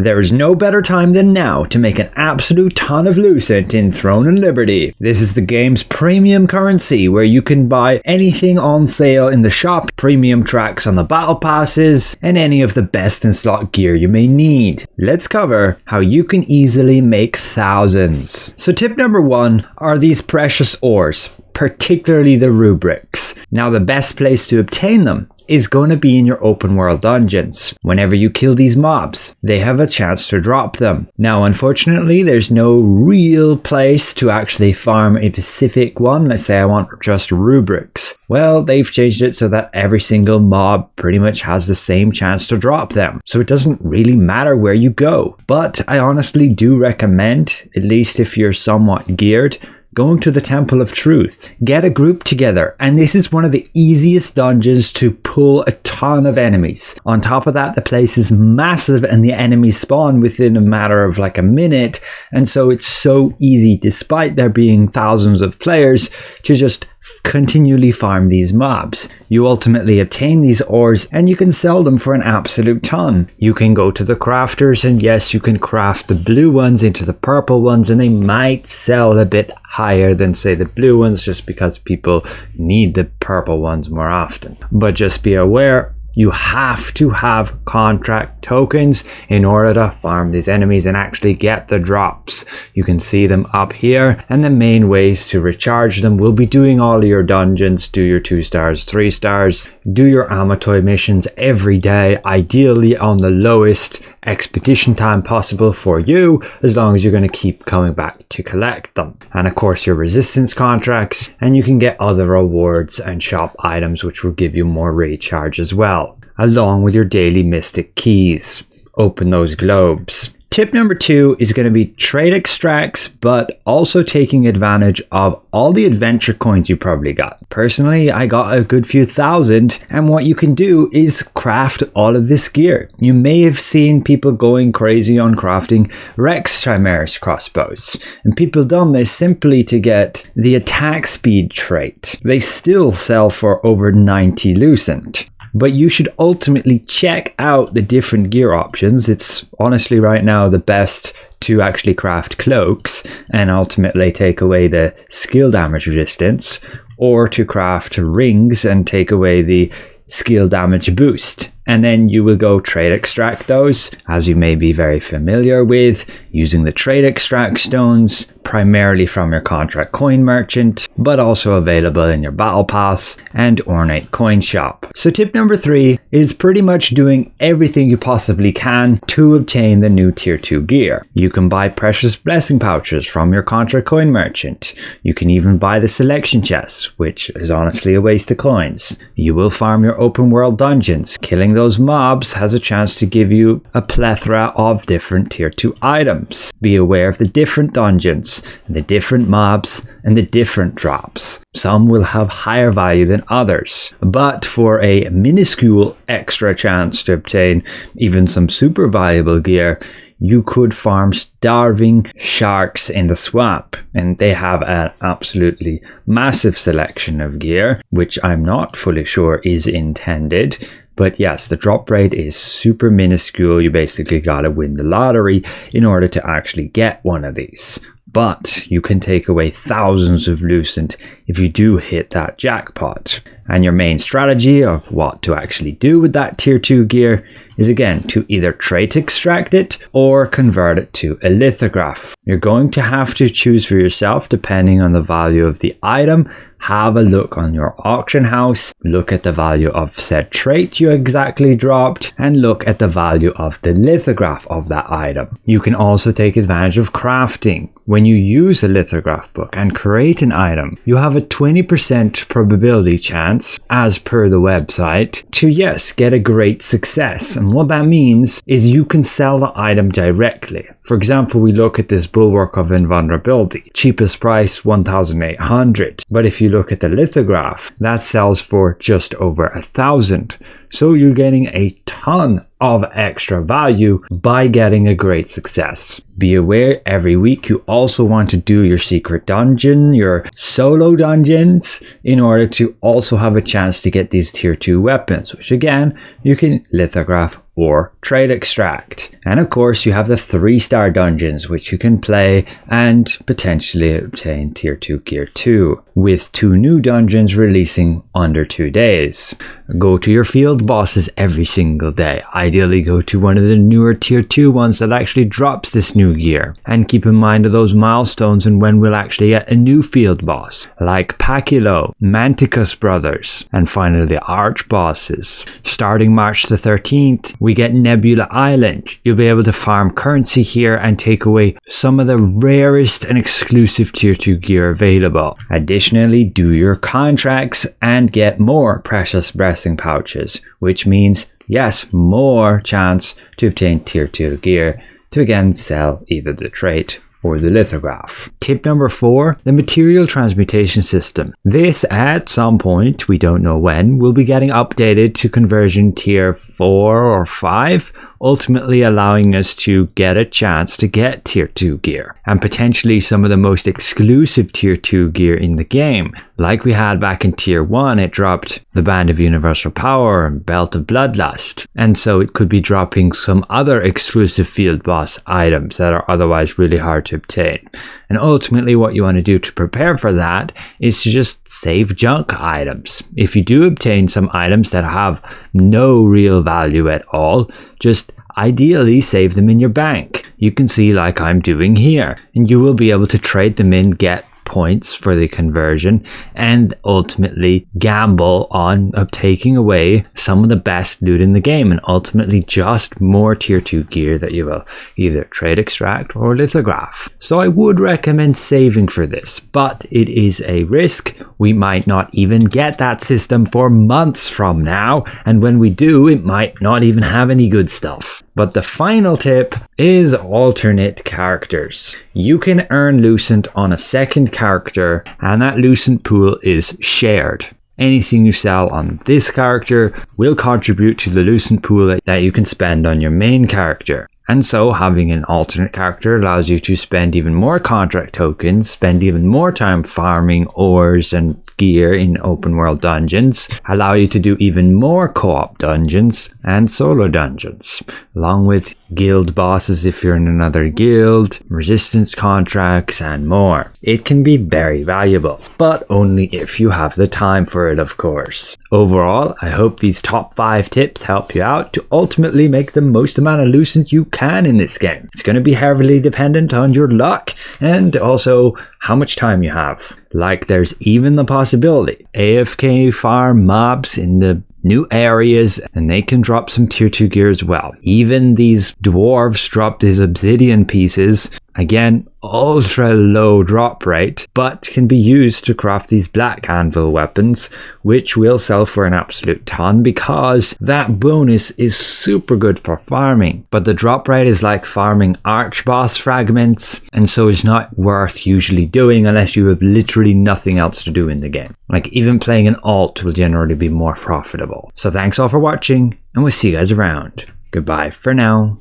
There is no better time than now to make an absolute ton of Lucent in Throne and Liberty. This is the game's premium currency where you can buy anything on sale in the shop, premium tracks on the battle passes, and any of the best in slot gear you may need. Let's cover how you can easily make thousands. So tip number 1 are these precious ores, particularly the rubrics. Now the best place to obtain them is going to be in your open world dungeons. Whenever you kill these mobs, they have a chance to drop them. Now unfortunately there's no real place to actually farm a specific one. Let's say I want just rubrics. Well, they've changed it so that every single mob pretty much has the same chance to drop them. So it doesn't really matter where you go. But I honestly do recommend, at least if you're somewhat geared, going to the Temple of Truth. Get a group together, and this is one of the easiest dungeons to pull a ton of enemies. On top of that, the place is massive and the enemies spawn within a matter of like a minute, and so it's so easy, despite there being thousands of players, to just continually farm these mobs. You ultimately obtain these ores and you can sell them for an absolute ton. You can go to the crafters, and yes, you can craft the blue ones into the purple ones, and they might sell a bit higher than say the blue ones just because people need the purple ones more often. But just be aware, you have to have contract tokens in order to farm these enemies and actually get the drops. You can see them up here, and the main ways to recharge them will be doing all your dungeons, do your 2 stars, 3 stars, do your Amatoy missions every day, ideally on the lowest expedition time possible for you, as long as you're going to keep coming back to collect them. And of course your resistance contracts, and you can get other rewards and shop items which will give you more recharge as well, along with your daily mystic keys. Open those globes. Tip number 2 is going to be trade extracts, but also taking advantage of all the adventure coins you probably got. Personally, I got a good few thousand, and what you can do is craft all of this gear. You may have seen people going crazy on crafting Rex Chimeras crossbows, and people done this simply to get the attack speed trait. They still sell for over 90 Lucent. But you should ultimately check out the different gear options. It's honestly right now the best to actually craft cloaks and ultimately take away the skill damage resistance, or to craft rings and take away the skill damage boost. And then you will go trade extract those, as you may be very familiar with, using the trade extract stones, primarily from your contract coin merchant, but also available in your battle pass and ornate coin shop. So tip number 3 is pretty much doing everything you possibly can to obtain the new tier 2 gear. You can buy precious blessing pouches from your contract coin merchant. You can even buy the selection chests, which is honestly a waste of coins. You will farm your open world dungeons. Killing those mobs has a chance to give you a plethora of different tier 2 items. Be aware of the different dungeons, the different mobs, and the different drops. Some will have higher value than others, but for a minuscule extra chance to obtain even some super valuable gear, you could farm starving sharks in the swamp, and they have an absolutely massive selection of gear, which I'm not fully sure is intended. But yes, the drop rate is super minuscule. You basically gotta win the lottery in order to actually get one of these. But you can take away thousands of Lucent if you do hit that jackpot. And your main strategy of what to actually do with that tier 2 gear is again to either trade extract it or convert it to a lithograph. You're going to have to choose for yourself depending on the value of the item. Have a look on your auction house, look at the value of said trait you exactly dropped, and look at the value of the lithograph of that item. You can also take advantage of crafting. When you use a lithograph book and create an item, you have a 20% probability chance, as per the website, to yes, get a great success. And what that means is you can sell the item directly. For example, we look at this Bulwark of Invulnerability, cheapest price 1,800. But if you look at the lithograph, that sells for just over 1,000. So you're getting a ton of extra value by getting a great success. Be aware, every week you also want to do your secret dungeon, your solo dungeons, in order to also have a chance to get these tier 2 weapons, which again, you can lithograph or trade extract. And of course you have the 3-star dungeons, which you can play and potentially obtain tier 2 gear too, with 2 new dungeons releasing under 2 days. Go to your field bosses every single day. Ideally go to one of the newer tier 2 ones that actually drops this new gear, and keep in mind of those milestones and when we'll actually get a new field boss like Paculo, Manticus Brothers, and finally the arch bosses. Starting March the 13th we get Nebula Island. You'll be able to farm currency here and take away some of the rarest and exclusive tier 2 gear available. Additionally, do your contracts and get more precious blessing pouches, which means, yes, more chance to obtain tier 2 gear to again sell either the trait or the lithograph. Tip number 4, the Material Transmutation system. This, at some point, we don't know when, will be getting updated to conversion tier 4 or 5, ultimately allowing us to get a chance to get tier 2 gear, and potentially some of the most exclusive tier 2 gear in the game. Like we had back in tier 1, it dropped the Band of Universal Power and Belt of Bloodlust, and so it could be dropping some other exclusive field boss items that are otherwise really hard to obtain. And ultimately what you want to do to prepare for that is to just save junk items. If you do obtain some items that have no real value at all, just ideally save them in your bank. You can see like I'm doing here, and you will be able to trade them in, get points for the conversion, and ultimately gamble on taking away some of the best loot in the game, and ultimately just more tier 2 gear that you will either trade extract or lithograph. So I would recommend saving for this, but it is a risk. We might not even get that system for months from now, and when we do, it might not even have any good stuff. But the final tip is alternate characters. You can earn Lucent on a second character, and that Lucent pool is shared. Anything you sell on this character will contribute to the Lucent pool that you can spend on your main character. And so having an alternate character allows you to spend even more contract tokens, spend even more time farming ores and gear in open world dungeons, allow you to do even more co-op dungeons and solo dungeons, along with guild bosses if you're in another guild, resistance contracts, and more. It can be very valuable, but only if you have the time for it, of course. Overall, I hope these top 5 tips help you out to ultimately make the most amount of Lucent you can in this game. It's going to be heavily dependent on your luck and also how much time you have. Like, there's even the possibility AFK farm mobs in the new areas, and they can drop some tier 2 gear as well. Even these dwarves drop these obsidian pieces. Again, ultra low drop rate, but can be used to craft these black anvil weapons, which will sell for an absolute ton because that bonus is super good for farming. But the drop rate is like farming arch boss fragments, and so it's not worth usually doing unless you have literally nothing else to do in the game. Like, even playing an alt will generally be more profitable. So thanks all for watching, and we'll see you guys around. Goodbye for now.